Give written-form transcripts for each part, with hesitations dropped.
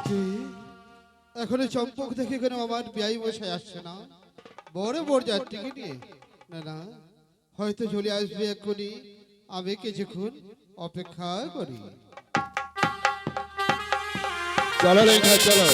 কি এখনো চম্পক দেখে কেন আমার বিয়াই বসে আসছে না? বড় বড় যাত্রীকে নিয়ে না না, হয়তো চলে আসবে এক্ষুনি। আমি কিছুক্ষণ অপেক্ষা করি। চলো লেখা চলো।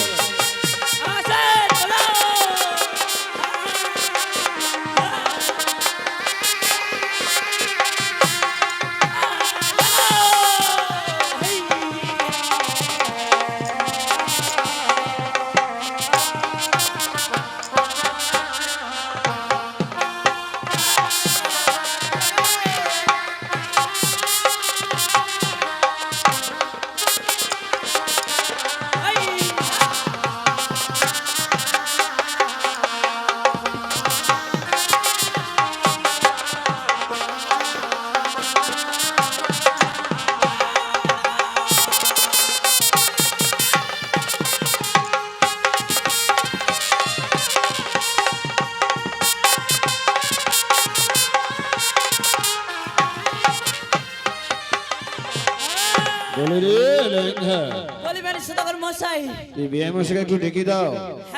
একটু ডেকে দাও,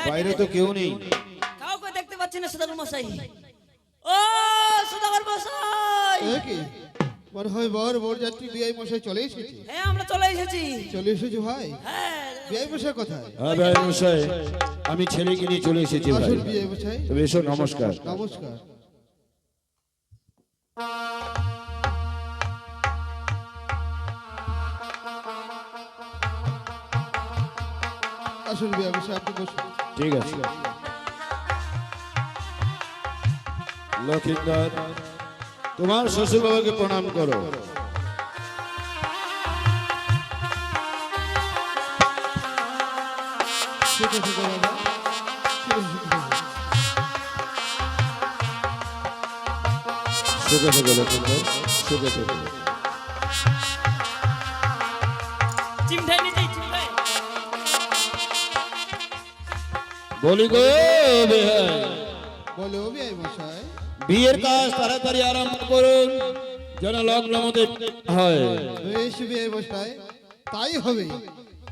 বাইরে তো কেউ নেই। কাউকে দেখতে পাচ্ছি না সদাগর মশাই। ও সদাগর মশাই, মনে হয় বড় বড় যাত্রী বিয়াই মশাই চলে এসেছে। হ্যাঁ আমরা চলে এসেছি। চলে এসেছো ভাই? হ্যাঁ বিয়াই মশাই কোথায়? হ্যাঁ বিয়াই মশাই, আমি ছেলেকে নিয়ে চলে এসেছি ভাই। আসুন বিয়াই মশাই। তবে এসো, নমস্কার। নমস্কার। আসুন বিয়াই মশাই, আপনি বসুন। ঠিক আছে। লক্ষিন্দর, তোমার শ্বশুর বাবাকে প্রণাম করো। ঠিক আছে বাবা, সুখে থেকো লক্ষিন্দর, সুখে থেকো। চিমটাই নিতে চিমটাই বলি গো বেহাই, বলো বিয়াই মশাই। বিয়ের কাজ তাড়াতাড়ি আরম্ভ করুন, যেন লগ্ন মতে হয়। বেশ বিয়াই মশাই, তাই হবে।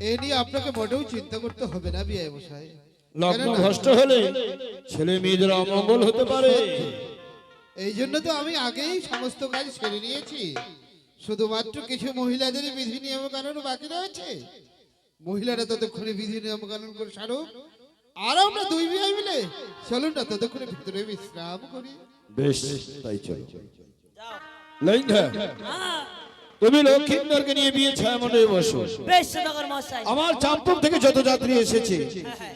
এ নিয়ে আপনাকে মোটেও চিন্তা করতে হবে না বিয়াই মশাই। লগ্ন ভ্রষ্ট হলে ছেলে মেয়েদের অমঙ্গল হতে পারে। এই জন্য তো আমি আগেই সমস্ত কাজ সেরে নিয়েছি। শুধুমাত্র কিছু মহিলাদের বিধি নিয়ম কানুন বাকি রয়েছে। মহিলারা ততক্ষণে বিধি নিয়ম কানুন করে সারুক, আর আমরা দুই বিয়াই মিলে চলুন না ততক্ষণে ভিতরে বিশ্রাম করি। বেশ, তাই চলো। যাও। লাইঙ্গা, হ্যাঁ তুমি লক্ষিন্দরকে নিয়ে বিয়ে ছায়ামণ্ডপে বসো। বেশ সদাগর মশাই। আমার চাম্পক থেকে যত যাত্রী এসেছে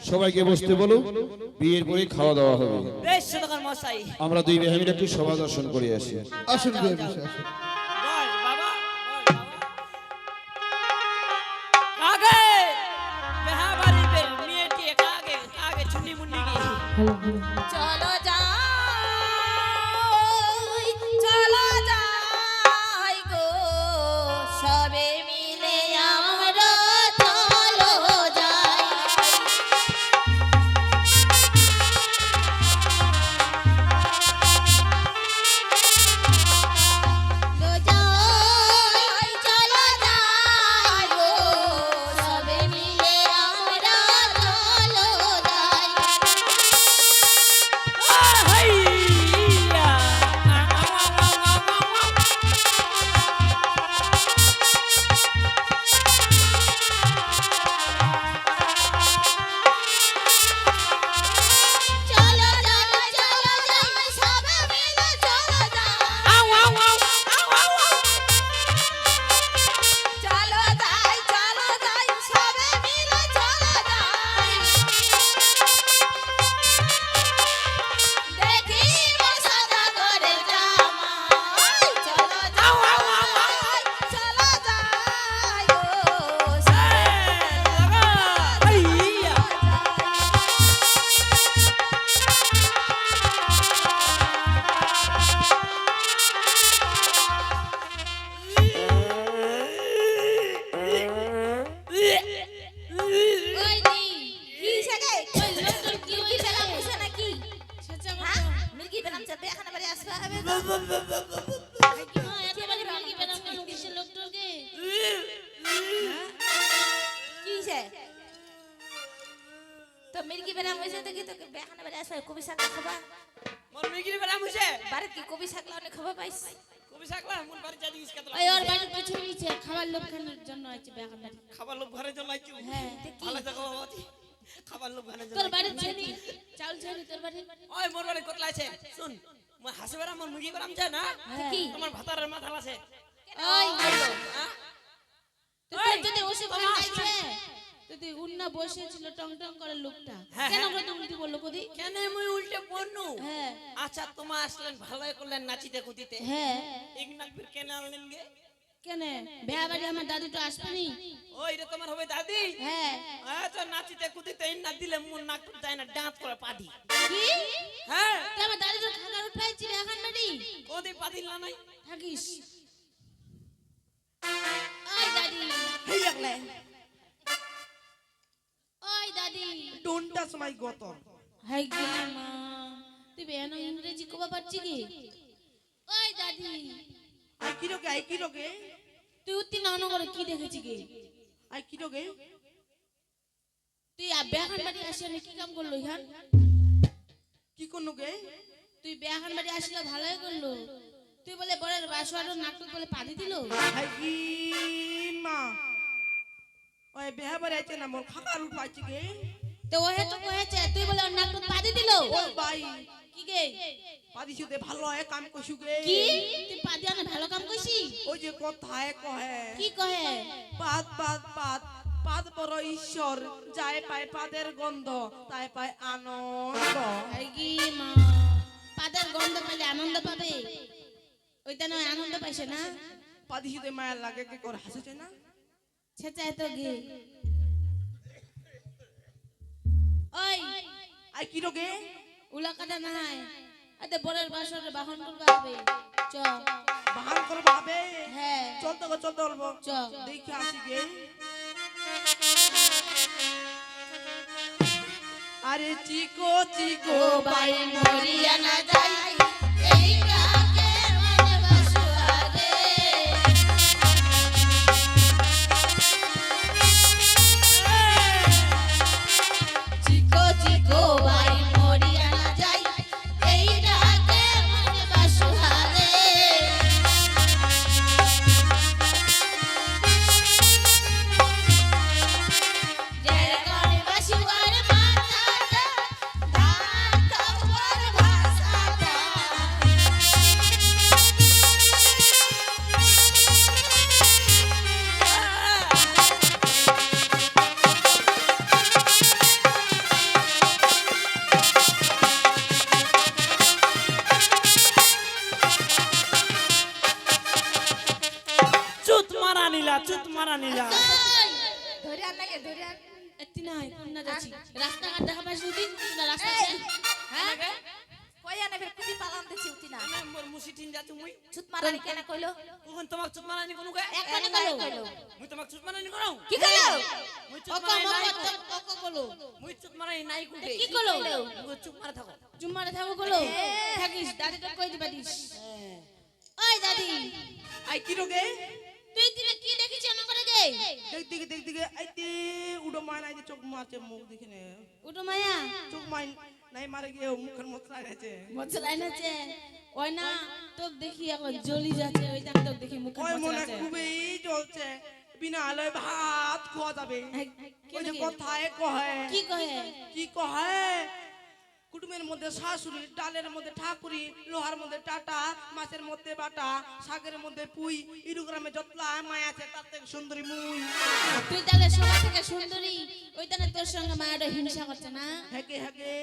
সবাইকে বসতে বলো, বিয়ের পরে খাওয়া দাওয়া হবে। বেশ সদাগর মশাই। আমরা দুই ভাই মিলে একটু সভা দর্শন করে আসি। আসুন বিয়াই মশাই, আসুন। বল বাবা, বল বাবা। কাগে বেহা বাড়ি বে মেয়েটি কাগে কাগে চুন্নি মুন্নি কি চলো যাই, চলো যাই গো সবে মিলে আমরা চলো যাই। গো যাই, চলো যাই গো সবে মিলে আমরা চলো যাই। হাইয়া চলো যাই, চলো যাই সবে মিলে চলো যাই। আউ আউ আউ আউ আউ চলো যাই, চলো যাই সবে মিলে চলো যাই। দেখিব সদাগরের জামাই, চলো যাই, চলো যাই গো হাইয়া ওই দি কি সাগে কই লোক কি ওই সালা বুঝে নাকি হ্যাঁ মির্গি বেনাম চাতে এখানে বাড়ি আসবা হবে তো একেবারে মির্গি বেনাম কিসে লোকটাকে কি সে মির্গি বেরাম হয়েছে দেখি তোকে বেখানে বাড়ি আসবে কবি শাকলা খাবা মোর মিগিরি বেরাম হইছে বাড়ি কি কবি শাকলা অনেক খাবা পাইছ কবি শাকলা মন বাড়ি যাই দিস কত ওই ওর বাড়ির পিছু নিচে খাবার লোক খানোর জন্য আছে বেগান বাড়ি খাবার লোক ঘরে জন্য আইছু হ্যাঁ ভালো থাকো বাবাজি খাবার লোক ঘরে জন্য তোর বাড়ির ছেনি চাউল ছেনি তোর বাড়ি ওই মোর বাড়ি কতলা আছে শুন মই হাসি বেরাম মোর মিগি বেরাম যায় না কি তোমার ভাতারের মাথা আছে ওই হ্যাঁ তুই যদি ওসব খাইছে যদি উন্না বসেছিল টং টং করে লোকটা হ্যাঁ, কেন হ্যাঁ। করে তুমি উল্টি বললো কদি কেন মই উল্টে পড়নু হ্যাঁ আচ্ছা তোমার আসলেন ভালোই করলেন নাচিতে কুদিতে হ্যাঁ ইগনাক ফির কেন আনলেন গে কেন বেয়া বাড়ি আমার দাদু তো আসবেনি ওই রে তোমার হবে দাদি হ্যাঁ আচ্ছা নাচিতে কুদিতে ইন না দিলে মন নাক যায় না ডাঁত করে পাদি কি হ্যাঁ তুই আমার দাদু তো খাবার উঠাইছি বেগান বাড়ি ওদি পাদিল না নাই থাকিস ওই দাদি হেই আগলে ওই দাদি ডোন্ট টাচ মাই গতর হাই গেলি মা তুই বেয়ানো ইংরেজি কবা পারছি কি ওই দাদি আই কি রোগে তুই উত্তি না করে কি দেখেছি কি আই কি রোগে তুই বেহান বাড়ি আসি আমি কি কাম করলো ইহান কি করনো গে তুই বেহান বাড়ি আসলে ভালোই করলো তুই বলে বড়ের বাসুয়ারও নাটক বলে পানি দিল হাই কি মা ওই বেহা বাড়ি আছে না মোর খাবার উঠাইছি গে তো ওহে তো কহেছে তুই বলে ওর নাটক পানি দিল ও ভাই কি গে পাদি সুদে ভালো হয় কাম কইছু গে কি তুই পাদি আনে ভালো কাম কইছি ওই যে কথায় কহে কি কহে পাদ পাদ পাদ পাদ বড় ঈশ্বর যায় পায় পাদের গন্ধ তাই পায় আনন্দ হাই কি মা পাদের গন্ধ পেলে আনন্দ পাবে ওইটা নয় আনন্দ পাইছে না পাদি সুদে মায়ের লাগে কি করে হাসেছে না ছেচায় তো গে ওই আই কি রোগে উলা কাটা নাই আতে বড়ের বাসর বাহন করবে হবে চ বাহান করে ভাবে হ্যাঁ চলতে বলবো চ দেখি আসি গে আরে চিকো চিকো বাই মরিয়া না যাই এই কাকে মনে বাসুয়ারে চিকো চিকো বাই মরিয়া না যাই এই কাকে মনে বাসুয়ারে জের করে বাসুয়ার মাথাটা ধান কাপড় ভাষাটা চুত মারা নিলা ধরে আন নাকি ধরে আন এতি নাই কোন না যাচ্ছি রাস্তাঘাট দেখা পাইছ তুই না রাস্তা হ্যাঁ কই আনে ফের কুদি পালাম দিছি উতি না মোর মুসি টিন যা তুমি ছুত মারানি কেন কইলো কখন তোমাক চুত মারানি কোন গে এক কোনে কইলো মুই তোমাক চুত মারানি করো কি কইলো মুই চুত অক মারানি নাই মক অক কলো মুই চুত মারানি নাই কোন গে কি কলো মুই চুপ মারা থাকো জুম্মারে থাকো কলো থাকিস দাদি তো কই দিবা দিস ওই দাদি আই কি রোগে তুই দিনে কি দেখিস এমন করে গে দেখ দিকে আইতে উডো মান আইতে চোখ মারছে মুখ দেখে নে উঠো মায়া চোখ মাই নাই মারে গিয়ে মুখের মতরা গেছে মচলাই নাচে ওই না তোক দেখি এখন জ্বলি যাচ্ছে ওইটা তোক দেখি মুখ ওই মনে মচলাছে খুবই জ্বলছে বিনা আলোয় ভাত খাওয়া যাবে ওই যে কথায় কহে কি কহে কি কহে কুটুমের মধ্যে শাশুড়ি ডালের মধ্যে ঠাকুরি লোহার মধ্যে টাটা মাছের মধ্যে বাটা শাকের মধ্যে পুই ইরুগ্রামে যতলা মায়া আছে তার থেকে সুন্দরী মুই তুই তাহলে সবার থেকে সুন্দরী ওইটা না তোর সঙ্গে মায়াটা হিংসা করছে না হেকে হেকে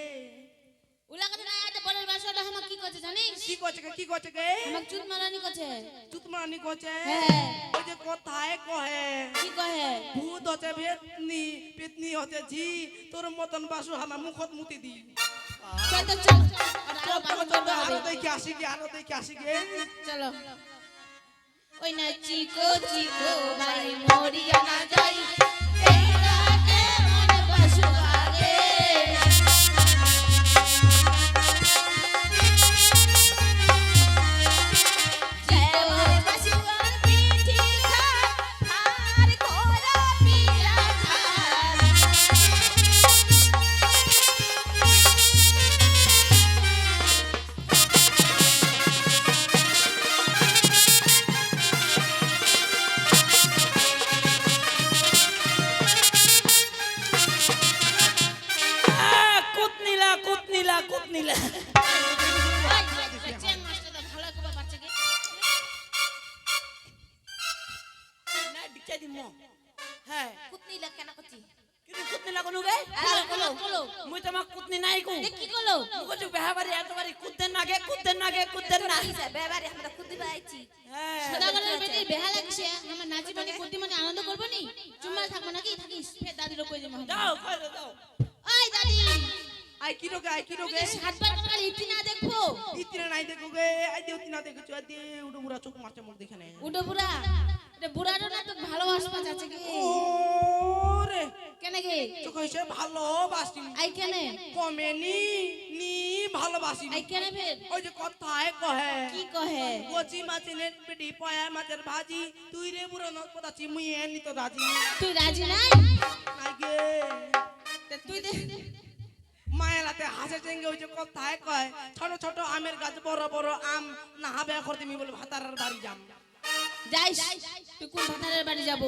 উলা কথা না আইতে বলের বাসাটা আমাক কি করছে জানিস কি করছে গে আমাক চুত মারানি করছে চুতমানি করছে হ্যাঁ ওই যে কথায় কহে কি কহে ভূত হচ্ছে পেতনি পেতনি হচ্ছে ঝি তোর মতন বাসু আমার মুখত মুতি দি চল তো চল আর আরো বারণ করতে আরো হবে দেখি আসি গে চলো ওই না চিকো চিকো ভাই মরিয়া না যাই এই রাতে মনে বাসুয়ারে জয় বাসুয়ার পিঠি খা আর কোরা পিয়া খা কুতনিলা চেন মাস্টারটা ভালো করে বাচ্চাকে না ডিচাই দিমু হ্যাঁ কুতনি লাগ কেন করছি কিন্তু কুতনিলা কোন গে কলো মুই তোমাক কুতনি নাই কো কি কলো মুকো বেহাবারি এতবারি কুতদেন নাগে কুতদেন না বেবারে আমরা কুতনি বাইছি হ্যাঁ সদাগরের বেটি বেহা লাগছে আমার নাচি মানে কুতি মানে আনন্দ করব নি চুম্মা থাকবো নাকি থাকিস ফের দাদির কই যে মহাজন যাও কই দাও ওই দাদি আই কি রোগে সাতবার কাল ইতি না দেখবো ইতরে নাই দেখোগে আই দেউ তিনা দেখছো আই দে উড়ো মুড়া চোখ মারছে মোর দেখে নাই উডো বুড়া এটা বুড়াটা না তো ভালোবাসবা যাচ্ছে কি ওরে কেনে গে চোখ হইছে ভালোবাসি আই কেনে কমেনি নি ভালোবাসি আই কেনে ফের ওই যে কথায় কহে কি কহে কচি মাছের পেটি পয়া মাছের ভাজি তুই রে বুড়ো নদ পদাছি মুই এনি তো রাজি তুই রাজি নাই নাই গে তা তুই দে মায়েলাতে হাসে চেঙ্গে ওই যে কথায় কয় ছোট ছোট আমের গাছ বড় বড় আম না হবে করতে মি বলে ভাতারের বাড়ি যাম যাইস তুই কোন ভাতারের বাড়ি যাব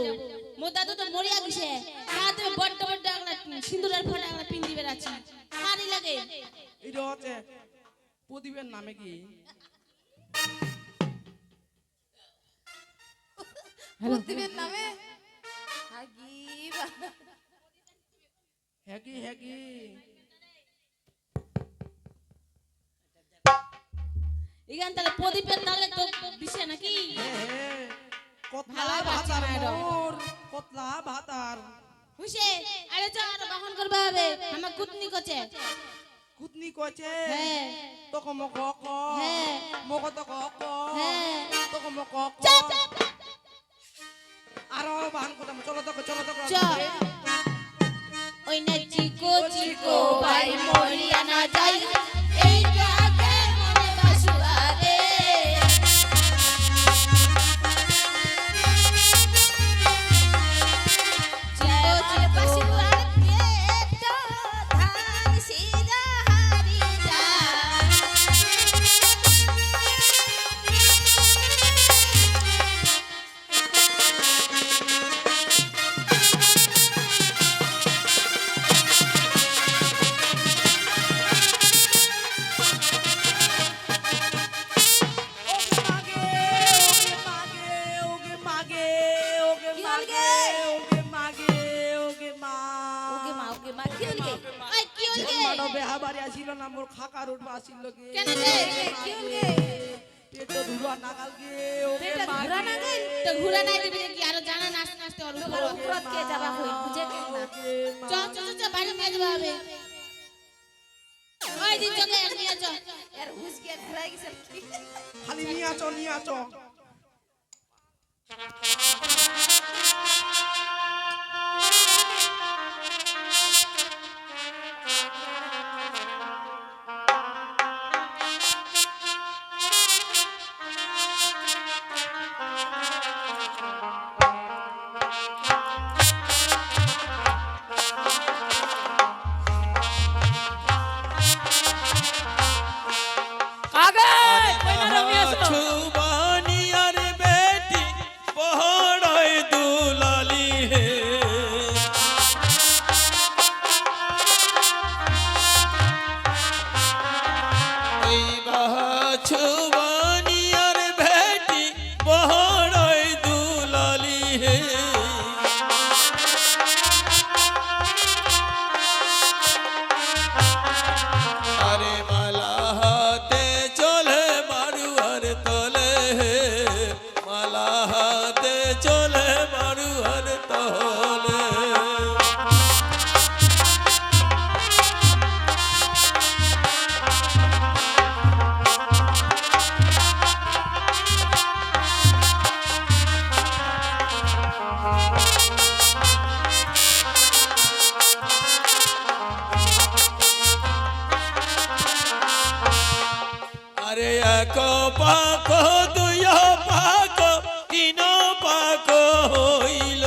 মোর দাদু তো মরিয়া গেছে রাতে বড় বড় আগলা সিন্দুরের ফোঁটা আগলা পিন্দি বেরাচ্ছি হারি লাগে এটা হচ্ছে প্রদীপের নামে কি কুতনির নামে হাগিবা হ্যাকি হ্যাকি ইগান তাহলে প্রদীপের তালে তো দিছে নাকি কতলা ভালো বাচ্চা ভাতার ম্যাডাম। মোর কতলা ভাতার হুসে আরে যা আর বাহন করবে হবে আমার কুতনি কচে কুতনি কছে হ্যাঁ তোকে মক ক হ্যাঁ। মক তো ক ক হ্যাঁ। তোকে মক ক চুপ আরো বাহন করতাম চলো তো চ ওই না চিকো চিকো ভাই মরিয়া না যাই এই জাগে মনে বাসুয়া রে চিকো চিকো ধান সিরা হারি যা ওগে মাগে ওগে কি মাগে হল গে? ওগে মাগে ওগে মা ওকে মা কি হল গে ওই কি হল গে মানো বেহা বাড়ি আসিল না মোর খাকা রোড আসিল গে কেন গে কি হল গে পেট ধুরা নাগাল গে ওগে পেটে মাগে ধুরা নাগাল? তো ঘুরা নাই দিবি কি আর জানা নাচতে নাচতে ওর তোমার উপরত কে যাবা হই বুঝে কে না চ চ চ বাইরে মেয়ে যাবে হবে ওই দিন চলে নিয়ে চ এর হুস কে ধরাই গেছে কি খালি নিয়ে আছো কাগে কই না রমি আসো ছুবানিয়ার বেটি বড়ই দুলালি হে এই ছুবানিয়ার বেটি বড়ই দুলালি হে আরে মালা হাতে চলে মারুয়ার তলে মালা হাতে চলে মারুয়ার তলে আরে এক পাক দুই পাক তিন পাক হইল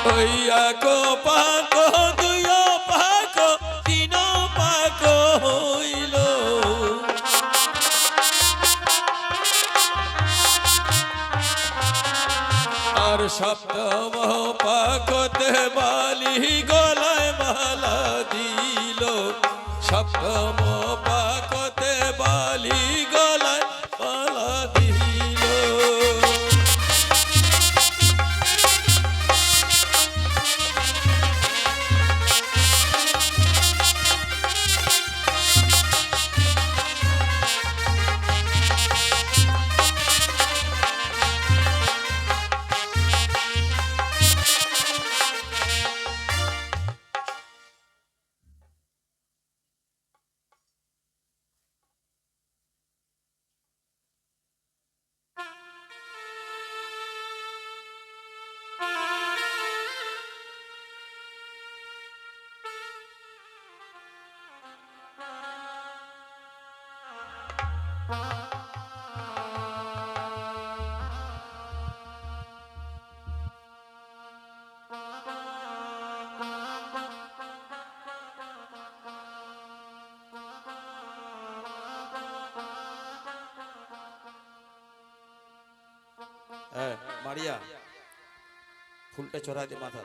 ওই এক পাক দুই পাক তিন পাক হইল আর আমার সপ্তম পাকতে বালি গলায় মালা দিল, সপ্তম পাকতে বালি গলায় মালা দিল। হ্যাঁ মারিয়া, ফুলটা চড়াই দে মাথা।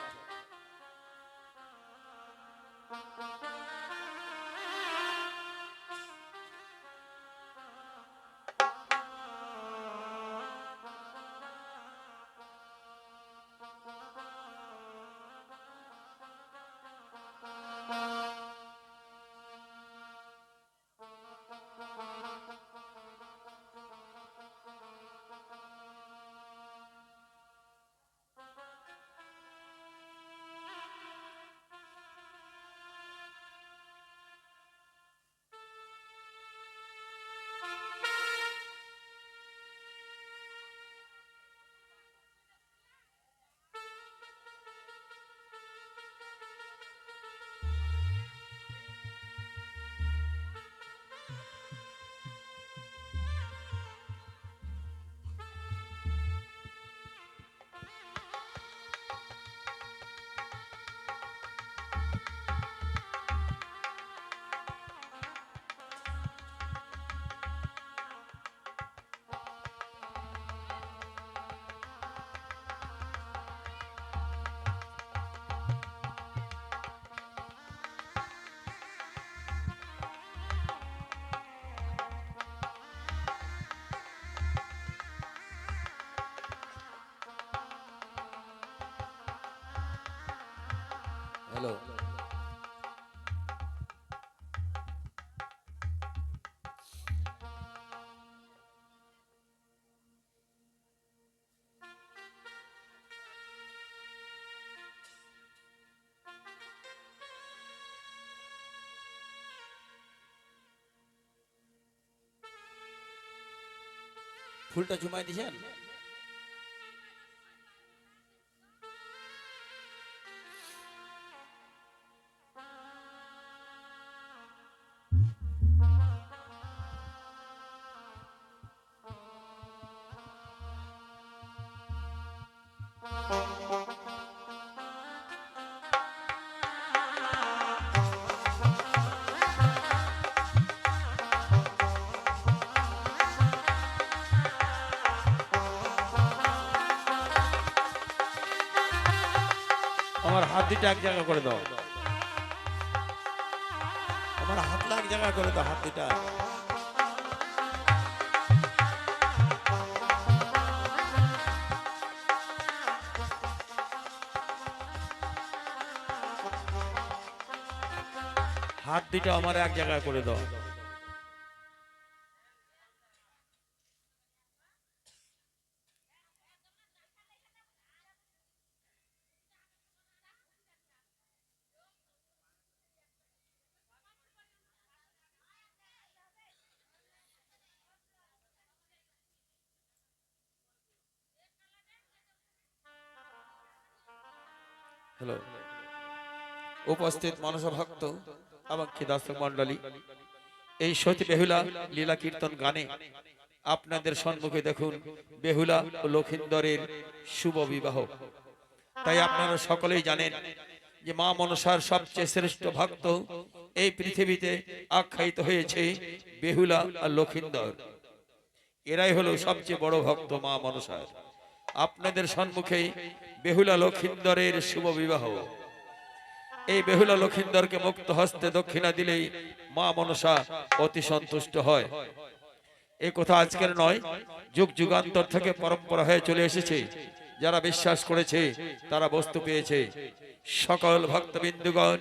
হ্যালো, ফুলটা চুমাই দিছেন? আমার হাত দুটো এক জায়গা করে দাও, আমার হাতটা এক জায়গা করে দাও, হাত দুটা। হাত দুটো আমার এক জায়গা করে দাও। হ্যালো, উপস্থিত মনসা ভক্ত এবং দর্শক মন্ডলী, এই সতী বেহুলা লীলা কীর্তন গানে আপনাদের সম্মুখে দেখুন বেহুলা ও লক্ষিন্দরের শুভ বিবাহ। তাই আপনারা সকলেই জানেন যে মা মনসার সবচেয়ে শ্রেষ্ঠ ভক্ত এই পৃথিবীতে আখ্যায়িত হয়েছে বেহুলা আর লক্ষিন্দর। এরাই হলো সবচেয়ে বড় ভক্ত মা মনসার। আপনাদের সম্মুখে বেহুলা লক্ষিন্দরের শুভ বিবাহ। এই বেহুলা লক্ষিন্দরকে মুক্ত হস্তে দক্ষিণা দিলেই মা মনসা অতি সন্তুষ্ট হয়। এই কথা আজকের নয়, যুগ যুগান্তর থেকে পরম্পরা হয়ে চলে এসেছে। যারা বিশ্বাস করেছে তারা বস্তু পেয়েছে। সকল ভক্তবিন্দুগণ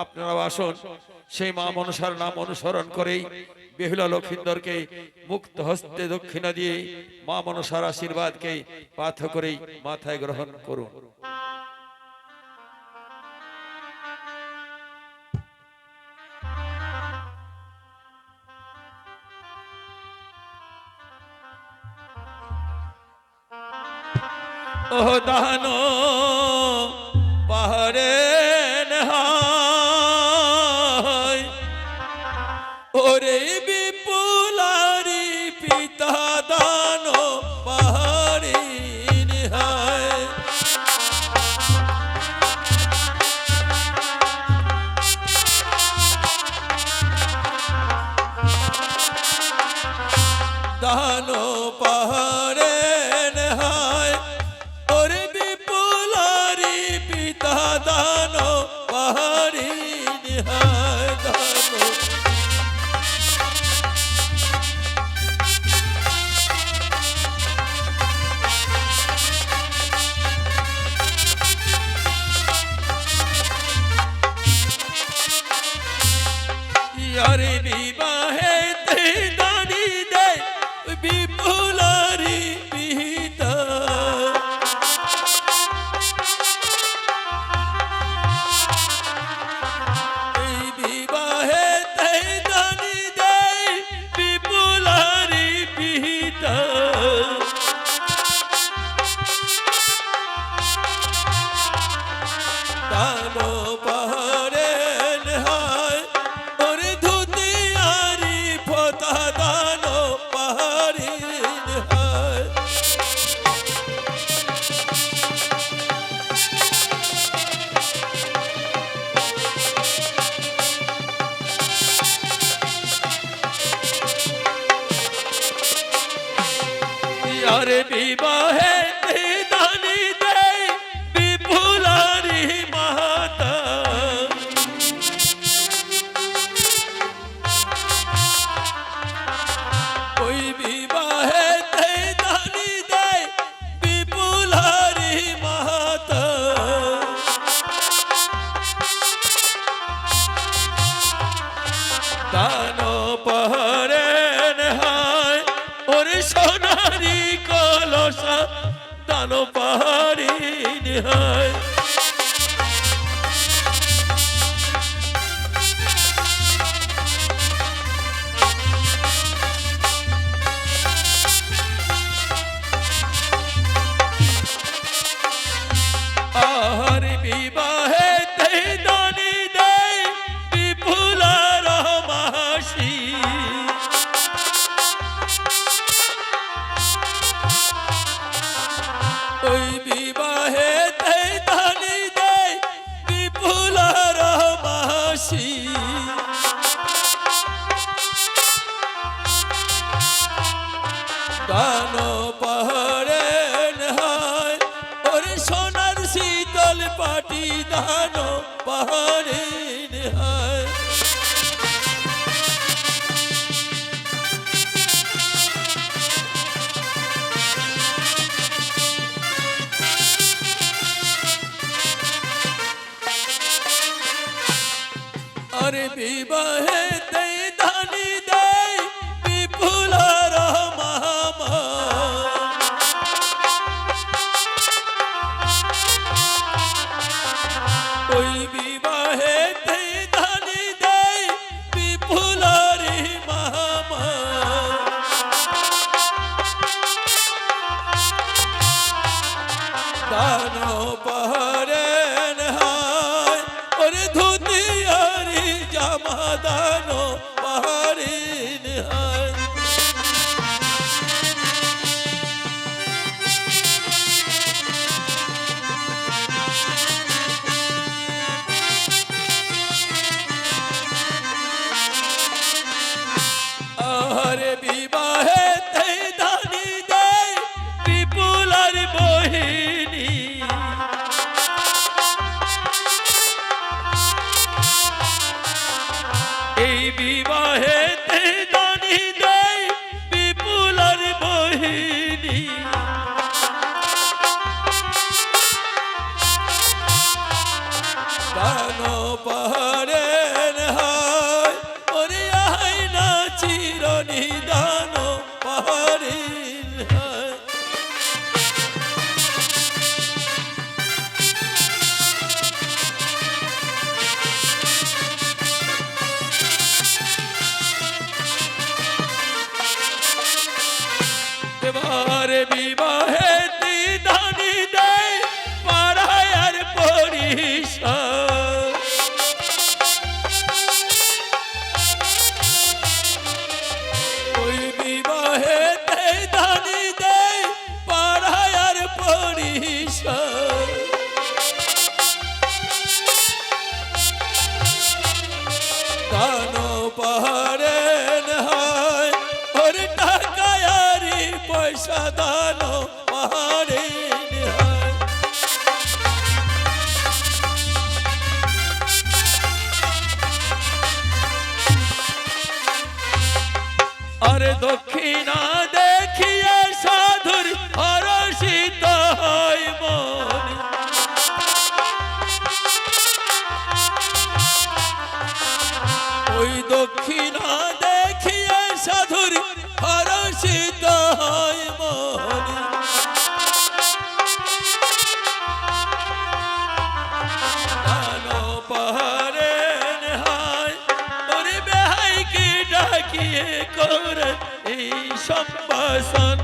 আপনারাও আসুন, সেই মা মনসার নাম অনুসরণ করেই বেহুলা লক্ষিন্দরকে মুক্ত হস্তে দক্ষিণা দিয়ে মা মনসার আশীর্বাদকে পাথ করেই মাথায় গ্রহণ করুন। ও দানো পাহাড়ে নেহায়, ওরে বিপুলারি পিতা দানো পাহাড়ে নেহায়। দানো পাহাড়ে নেহায়, ওরে বিপুলারি পিতা দানো পাহাড়ি নিহায় দানো। ইয়ারে বিবাহে তে দানি দে বিপুলারি পিতা। এই বিবাহে তে দানি দে বিপুলারি পিতা। দানো পাহাড়ে নেহায়, ওরে ধুতিয়ারি ফোতা দানো পাহাড়ি নেহায়। ইয়ারে বিবাহে তে দানি দে বিপুলারি মাতা। ওই বিবাহে তে দানি দে বিপুলারি মাতা। দানো পাহাড়ে নেহায়, ওরে সোনারি কলসা দানো পাহাড়ি নেহায়। আহার বিবাহে তে দানি দে বিপুলার মাসি। ওই বিবাহে তে দানি দে বিপুলার মাসি। দানো পাহাড়ে নেহায়, ওরে সোনার শীতল পাটি দানো পাহাড়ে নেহায়। আরে বিবাহে তে দানি দে বিপুলার মামা। ওই বিবাহে তে দানি দে বিপুলারি মামা। দানো পাহাড়ে নেহায়, ওরে ধুতিয়ারি জামা দানো পাহাড়ি নেহায়। আহারে বিবাহে তে দানি দে বিপুলার বহিনী এই বিবাহেতে দানি দেয় বিপুলার বহিনী দান পাহাড়ের হায় ওরে আই না চিরনি দান পাহাড়ের হায় এবারে বিবাহে দানি দেয় পাড়ায় আর পরিষদ ওই বিবাহে দানি দেয় পাড়ায় আর পরিষদ দান পাহাড়ে হয় ওর টাকায়ারি পয়সা দান পাহাড়ে হয় আরে দক্ষিণা দেখিয়ে সাধুর হরষিত হয় মন ওই দক্ষিণা দেখিয়ে সাধুর হরষিত হয় মন দান পাহাড়ে হয় ওরে বেহাইকে ডাকিয়ে করে এই সম্ভাষণ